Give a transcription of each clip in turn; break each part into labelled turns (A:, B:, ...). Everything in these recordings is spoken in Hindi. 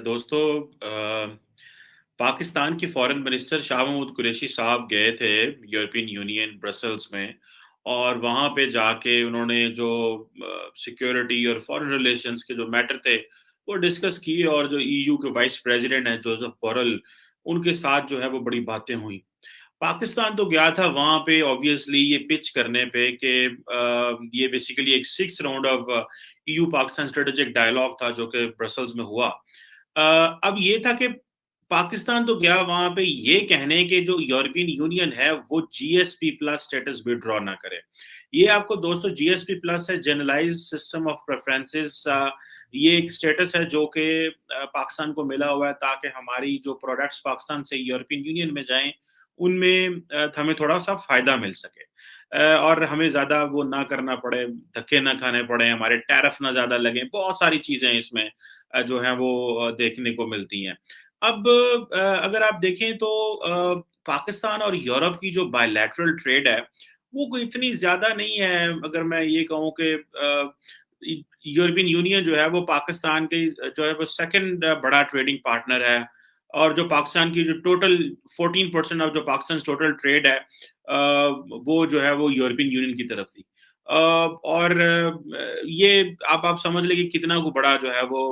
A: दोस्तों, पाकिस्तान के फॉरेन मिनिस्टर शाह महमूद कुरैशी साहब गए थे यूरोपियन यूनियन ब्रसल्स में। और वहाँ पे जाके उन्होंने जो सिक्योरिटी और फॉरेन रिलेशंस के जो मैटर थे वो डिस्कस किए, और जो ईयू के वाइस प्रेसिडेंट हैं जोसेफ बोरेल, उनके साथ जो है वो बड़ी बातें हुई। पाकिस्तान तो गया था वहाँ पे ऑब्वियसली ये पिच करने पे कि ये बेसिकली एक 6 round of EU Pakistan strategic dialogue था जो कि ब्रसल्स में हुआ। अब ये था कि पाकिस्तान तो गया वहाँ पे ये कहने के जो यूरोपियन यूनियन है वो जीएसपी प्लस स्टेटस विड्रॉ ना करे। ये आपको दोस्तों जीएसपी प्लस है, जनरलाइज्ड सिस्टम ऑफ प्रेफरेंसेस। ये एक स्टेटस है जो कि पाकिस्तान को मिला हुआ है ताकि हमारी जो प्रोडक्ट्स पाकिस्तान से यूरोपियन यूनियन में जाएं उनमें हमें थोड़ा-सा फ़ायदा मिल सके। और हमें ज़्यादा वो ना करना पड़े, धक्के ना खाने पड़े, हमारे टैरिफ ना ज़्यादा लगें, बहुत सारी चीज़ें इसमें जो हैं वो देखने को मिलती हैं। अब अगर आप देखें तो पाकिस्तान और यूरोप की जो बायलैटरल ट्रेड है, वो कोई इतनी ज़्यादा नहीं है। अगर मैं ये कहूँ कि यूरोपियन यूनियन जो है वो पाकिस्तान के जो है वो सेकंड बड़ा ट्रेडिंग पार्टनर है। और जो पाकिस्तान की जो टोटल 14% ऑफ जो पाकिस्तान टोटल ट्रेड है, वो जो है वो यूरोपियन यूनियन की तरफ थी। और ये आप समझ लें कि कितना को बड़ा जो है वो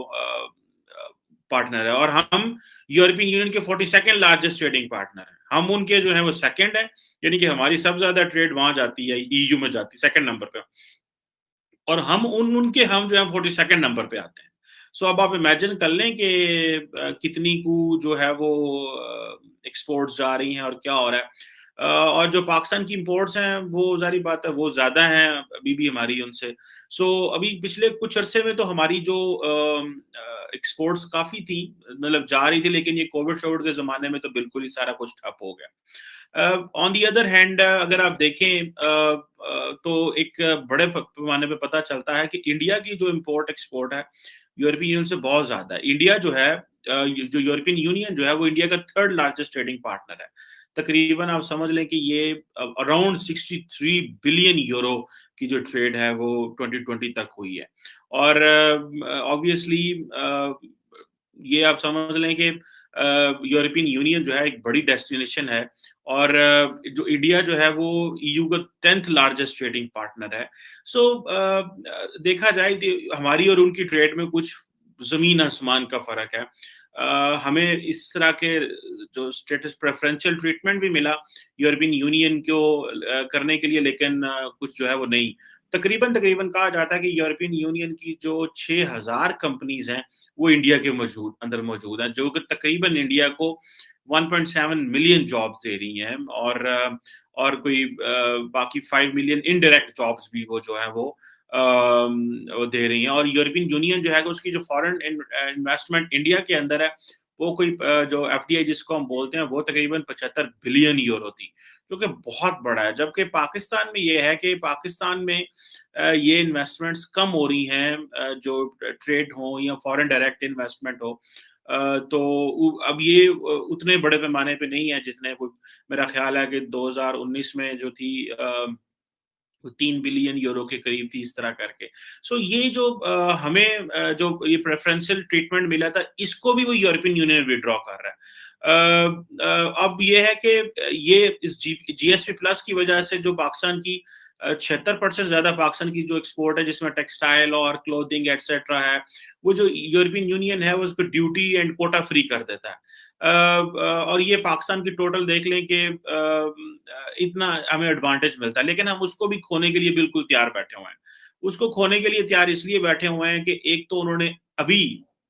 A: पार्टनर है। और हम यूरोपियन यूनियन के 42nd लार्जेस्ट ट्रेडिंग पार्टनर हैं। हम उनके जो है वो सेकंड है, यानी कि हमारी सबसे ज्यादा ट्रेड वहां जाती है, ईयू में जाती है सेकंड नंबर पे। और हम उनके हम जो है 42nd नंबर पे आते हैं। सो अब आप इमेजिन कर लें कि कितनी को जो है वो एक्सपोर्ट्स जा रही हैं और क्या हो रहा है। और जो पाकिस्तान की इंपोर्ट्स हैं वो जारी बात है वो ज्यादा हैं अभी भी हमारी उनसे। सो अभी पिछले कुछ अरसे में तो हमारी जो एक्सपोर्ट्स काफी थी, मतलब जा रही थी, लेकिन ये कोविड शोविड के जमाने में तो बिल्कुल ही सारा कुछ ठप हो गया। ऑन दी अदर हैंड अगर आप देखें तो एक बड़े पैमाने पे पता चलता है कि इंडिया की जो इम्पोर्ट एक्सपोर्ट है यूरोपियन यूनियन से बहुत ज्यादा है। इंडिया जो है जो यूरोपियन यूनियन जो है वो इंडिया का थर्ड लार्जेस्ट ट्रेडिंग पार्टनर है। तकरीबन आप समझ लें कि ये अराउंड 63 बिलियन यूरो की जो ट्रेड है वो 2020 तक हुई है। और ऑब्वियसली ये आप समझ लें कि यूरोपियन यूनियन जो है एक बड़ी डेस्टिनेशन है। और जो इंडिया जो है वो ईयू का 10th लार्जेस्ट ट्रेडिंग पार्टनर है। सो देखा जाए तो हमारी और उनकी ट्रेड में कुछ जमीन आसमान का फर्क है। हमें इस तरह के जो स्टेटस प्रेफरेंशियल ट्रीटमेंट भी मिला यूरोपियन यूनियन को करने के लिए, लेकिन कुछ जो है वो नहीं। तकरीबन तकरीबन कहा जाता है कि यूरोपियन यूनियन की जो 6000 कंपनीज हैं वो इंडिया के अंदर मौजूद हैं, जो कि तकरीबन इंडिया को 1.7 मिलियन जॉब्स दे रही हैं। और कोई बाकी 5 मिलियन इनडायरेक्ट जॉब्स भी वो जो है वो दे रही हैं। और यूरोपियन यूनियन जो है उसकी जो फॉरेन इन्वेस्टमेंट इंडिया के अंदर है वो कोई जो एफडीआई जिसको हम बोलते हैं वो तकरीबन 75 बिलियन यूरो थी, जो कि बहुत बड़ा है। जबकि पाकिस्तान में ये है कि पाकिस्तान में ये इन्वेस्टमेंट्स कम हो रही हैं, जो ट्रेड हो या फॉरेन डायरेक्ट इन्वेस्टमेंट हो। तो अब ये उतने बड़े पैमाने पे नहीं है जितने वो, मेरा ख्याल है कि 2019 में जो थी 3 बिलियन यूरो के करीब थी, इस तरह करके। सो ये जो हमें जो ये प्रेफरेंशियल ट्रीटमेंट मिला था इसको भी वो यूरोपियन यूनियन विड्रॉ कर रहा है। अब ये है कि ये इस जीएसपी प्लस की वजह से जो पाकिस्तान की 76% ज्यादा पाकिस्तान की जो एक्सपोर्ट है जिसमें टेक्सटाइल और क्लोथिंग एटसेट्रा है, वो जो यूरोपियन यूनियन है वो उसको ड्यूटी एंड कोटा फ्री कर देता है। और ये पाकिस्तान की टोटल देख लें कि इतना हमें एडवांटेज मिलता है, लेकिन हम उसको भी खोने के लिए बिल्कुल तैयार बैठे हुए हैं। उसको खोने के लिए तैयार इसलिए बैठे हुए हैं कि एक तो उन्होंने अभी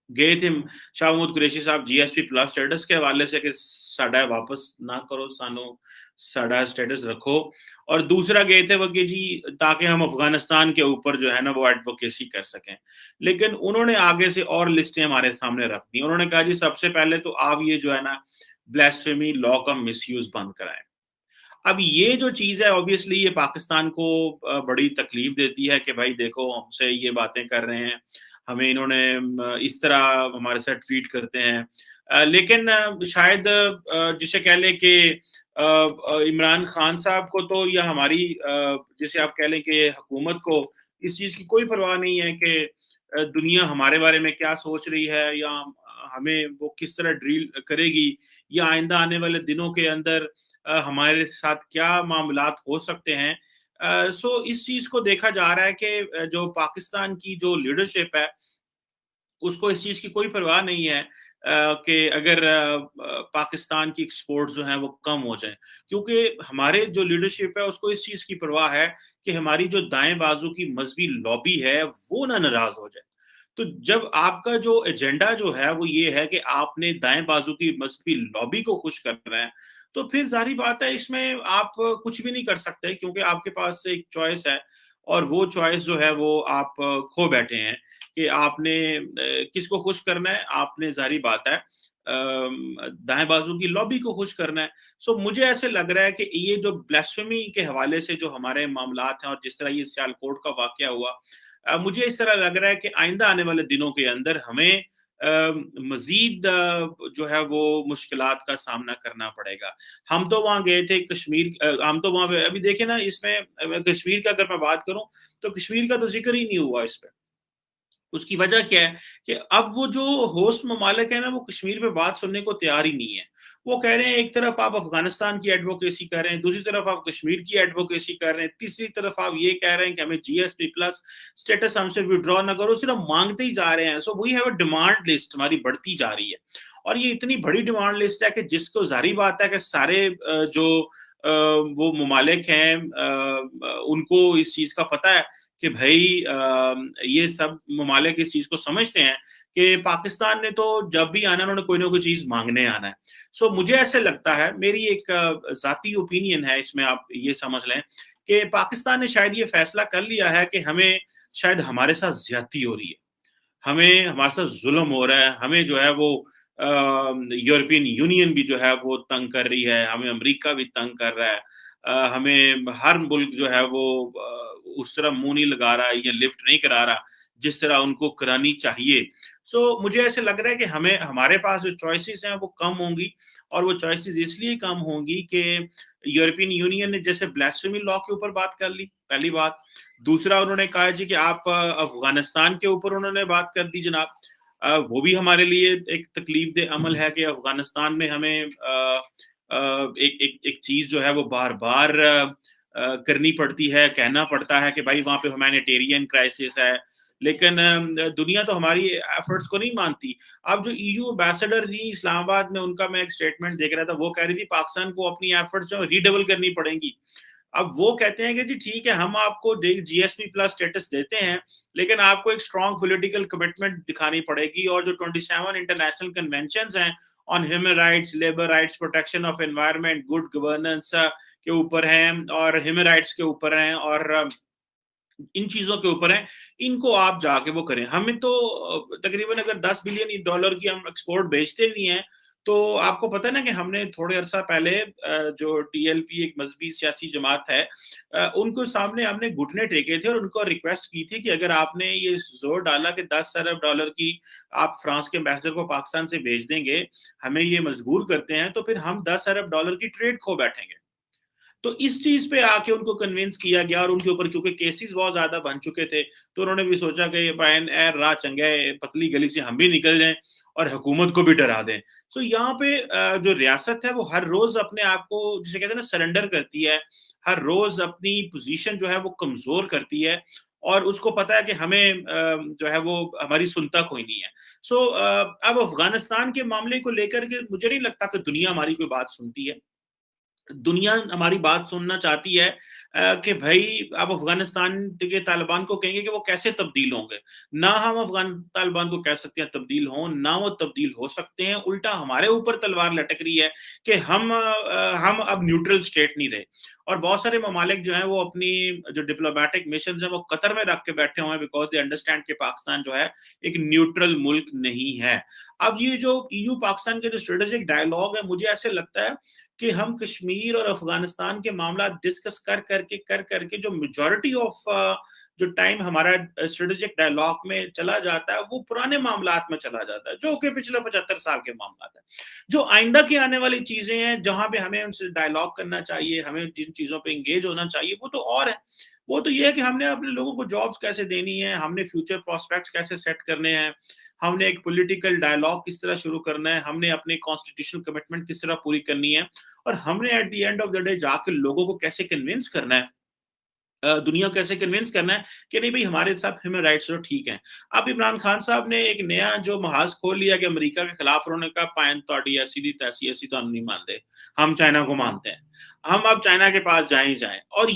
A: गए थे शाह महमूद कुरैशी साहब जीएसपी प्लस स्टेटस के हवाले से कि साडा वापस ना करो, सानू साडा स्टेटस रखो। और दूसरा गए थे वो कि जी ताकि हम अफगानिस्तान के ऊपर जो है ना वो एडवोकेसी कर सकें। लेकिन उन्होंने आगे से और लिस्टें हमारे सामने रख दी। उन्होंने कहा जी सबसे पहले तो आप ये जो है ना ब्लास्फेमी लॉ का मिसयूज बंद कराएं। अब ये जो चीज है ऑब्वियसली ये पाकिस्तान को बड़ी तकलीफ देती है कि भाई देखो हमसे ये बातें कर रहे हैं, हमें इन्होंने इस तरह हमारे साथ ट्रीट करते हैं। लेकिन शायद जिसे कह लें कि इमरान खान साहब को तो या हमारी जिसे आप कह लें कि हुकूमत को इस चीज की कोई परवाह नहीं है कि दुनिया हमारे बारे में क्या सोच रही है, या हमें वो किस तरह डील करेगी, या आइंदा आने वाले दिनों के अंदर हमारे साथ क्या मामलात हो सकते हैं। सो इस चीज़ को देखा जा रहा है कि जो पाकिस्तान की जो लीडरशिप है, उसको इस चीज़ की कोई परवाह नहीं है कि अगर पाकिस्तान की एक्सपोर्ट्स जो हैं वो कम हो जाएँ। क्योंकि हमारे जो लीडरशिप है उसको इस चीज़ की परवाह है कि हमारी जो दाएँ बाजू की मज़हबी लॉबी है वो ना नाराज़ हो जाए। तो जब आपका जो एजेंडा जो है वो ये है कि आपने दाएँ बाजू की मज़हबी लॉबी को खुश करना है, तो फिर ज़ाहिर-सी बात है इसमें आप कुछ भी नहीं कर सकते, क्योंकि आपके पास एक चॉइस है और वो चॉइस जो है वो आप खो बैठे हैं कि आपने किसको खुश करना है, आपने ज़ाहिर बात है दाएँ बाजू की लॉबी को खुश करना है। सो मुझे ऐसे लग रहा है कि ये जो ब्लास्फेमी के हवाले से जो हमारे मामलात हैं और जिस तरह ये सियालकोट का वाक़या हुआ, मुझे इस तरह लग रहा है कि आइंदा आने वाले दिनों के अंदर हमें मज़ीद जो है वो मुश्किलात का सामना करना पड़ेगा। हम तो वहाँ गए थे कश्मीर, हम तो वहाँ पे अभी देखिए ना, इसमें कश्मीर का अगर मैं बात करूँ, तो कश्मीर का तो ज़िक्र ही नहीं हुआ इस पे। उसकी वजह क्या है कि अब वो जो होस्ट ममालिक है ना, वो कश्मीर पे बात सुनने को तैयार ही नहीं है। वो कह रहे हैं एक तरफ आप अफ़गानिस्तान की एडवोकेसी कर रहे हैं, दूसरी तरफ आप कश्मीर की एडवोकेसी कर रहे हैं, तीसरी तरफ आप ये कह रहे हैं कि हमें जीएसपी प्लस स्टेटस हमसे विथड्रॉ ना करो, सिर्फ माँगते ही जा रहे हैं। So we have a demand list हमारी बढ़ती जा रही है। और ये इतनी बड़ी डिमांड लिस्ट है कि जिसको ज़ाहिर बात है कि सारे जो वो ममालिक हैं, उनको इस चीज़ का पता है कि भई ये सब ममालिक इस चीज़ को समझते हैं कि पाकिस्तान ने तो जब भी आना है उन्होंने कोई ना कोई चीज़ माँगने आना है। सो मुझे ऐसे लगता है, मेरी एक ज़ाती ओपिनियन है इसमें, आप ये समझ लें कि पाकिस्तान ने शायद ये फैसला कर लिया है कि हमें शायद हमारे साथ ज़्यादती हो रही है। हमें हमारे साथ ज़ुल्म हो रहा है, हमें जो है वो यूरोपियन यूनियन भी जो है वो तंग कर रही है, हमें अमेरिका भी तंग कर रहा है। हमें हर मुल्क जो है वो उस तरह मुँह नहीं लगा रहा या लिफ्ट नहीं करा रहा, जिस तरह उनको करानी चाहिए। सो मुझे ऐसे लग रहा है कि हमें हमारे पास जो चॉइसेस हैं वो कम होंगी, और वो चॉइसेस इसलिए कम होंगी कि यूरोपियन यूनियन ने जैसे ब्लास्फेमी लॉ के ऊपर बात कर ली, पहली बात। दूसरा उन्होंने कहा जी कि आप अफ़गानिस्तान के ऊपर उन्होंने बात कर दी जनाब। वो भी हमारे लिए एक तकलीफ़देह अमल है कि अफ़गानिस्तान में हमें एक एक एक चीज़ जो है वो बार-बार करनी पड़ती है, कहना पड़ता है कि भाई वहाँ पे ह्यूमैनिटेरियन क्राइसिस है। लेकिन दुनिया तो हमारी एफर्ट्स को नहीं मानती। अब जो ईयू एम्बेसडर थी इस्लामाबाद में, उनका मैं एक स्टेटमेंट देख रहा था, वो कह रही थी पाकिस्तान को अपनी एफर्ट्स जो है रिडबल करनी पड़ेंगी। अब वो कहते हैं कि जी ठीक है, हम आपको जीएसपी प्लस स्टेटस देते हैं, लेकिन आपको एक स्ट्रॉन्ग पॉलिटिकल कमिटमेंट दिखानी पड़ेगी, और जो 27 इंटरनेशनल कन्वेंशंस हैं on human rights, labour rights, protection of environment, good governance के ऊपर हैं, और ह्यूमन राइट्स के ऊपर हैं, और इन चीज़ों के ऊपर हैं, इनको आप जाके वो करें। हमें तो तकरीबन अगर $10 बिलियन की हम एक्सपोर्ट भेजते भी हैं, तो आपको पता है ना कि हमने थोड़े अरसा पहले जो टीएलपी एक मज़हबी सियासी जमात है, उनको सामने हमने घुटने टेके थे और उनको रिक्वेस्ट की थी कि अगर आपने ये ज़ोर डाला कि $10 अरब की आप फ्रांस के एम्बेसडर को पाकिस्तान से भेज देंगे, हमें ये मजबूर करते हैं, तो फिर हम $10 अरब की ट्रेड खो बैठेंगे। तो इस चीज़ पे आके उनको कन्विंस किया गया, और उनके ऊपर क्योंकि केसेस बहुत ज़्यादा बन चुके थे, तो उन्होंने भी सोचा कि भाई ए राह चंगा है, पतली गली से हम भी निकल जाएँ और हुकूमत को भी डरा दें। सो यहाँ पे जो रियासत है वो हर रोज़ अपने आप को, जिसे कहते हैं ना, सरेंडर करती है, हर रोज़ अपनी पोज़ीशन जो है वो कमज़ोर करती है, और उसको पता है कि हमें जो है वो हमारी सुनता कोई नहीं है। सो अब अफ़गानिस्तान के मामले को लेकर के मुझे नहीं लगता कि दुनिया हमारी कोई बात सुनती है। दुनिया हमारी बात सुनना चाहती है कि भई आप अफ़गानिस्तान के तालिबान को कहेंगे कि वो कैसे तब्दील होंगे। ना हम अफ़गान तालिबान को कह सकते हैं तब्दील हों, ना वो तब्दील हो सकते हैं। उल्टा हमारे ऊपर तलवार लटक रही है कि हम अब न्यूट्रल स्टेट नहीं रहे। और बहुत सारे ममालिक जो हैं वो अपनी जो डिप्लोमैटिक मिशन्स हैं वो कतर में रख के बैठे हुए हैं, बिकॉज़ दे अंडरस्टैंड कि पाकिस्तान जो है एक न्यूट्रल मुल्क नहीं है। अब ये जो ईयू पाकिस्तान के जो स्ट्रेटेजिक डायलॉग है, मुझे ऐसे लगता है कि हम कश्मीर और अफ़गानिस्तान के मामला डिस्कस कर करके जो मेजॉरिटी ऑफ जो टाइम हमारा स्ट्रेटेजिक डायलॉग में चला जाता है, वो पुराने मामलात में चला जाता है, जो कि पिछले 75 साल के मामलात हैं। जो आइंदा की आने वाली चीज़ें हैं, जहाँ पे हमें उनसे डायलॉग करना चाहिए, हमें जिन चीज़ों पे एंगेज होना चाहिए, वो तो और है। वो तो ये है कि हमने अपने लोगों को जॉब्स कैसे देनी है, हमने फ्यूचर प्रॉस्पेक्ट्स कैसे सेट करने हैं, हमने एक पॉलिटिकल डायलॉग किस तरह शुरू करना है, हमने अपनी कॉन्स्टिट्यूशनल कमिटमेंट किस तरह पूरी करनी है और हमने at the end of the day जाके लोगों को कैसे कन्विंस करना है, दुनिया को कैसे कन्विंस करना है कि नहीं भाई हमारे साथ ह्यूमन राइट्स तो ठीक हैं। अब इमरान खान साहब ने एक नया जो महाज़ खोल लिया कि अमेरिका के खिलाफ उन्होंने कहा पायन तोड़ी ऐसी दी तैसी, ऐसी तो हम नहीं मानते, हम चाइना को मानते हैं। हम अब चाइना के पास जाएँ ही जाएँ और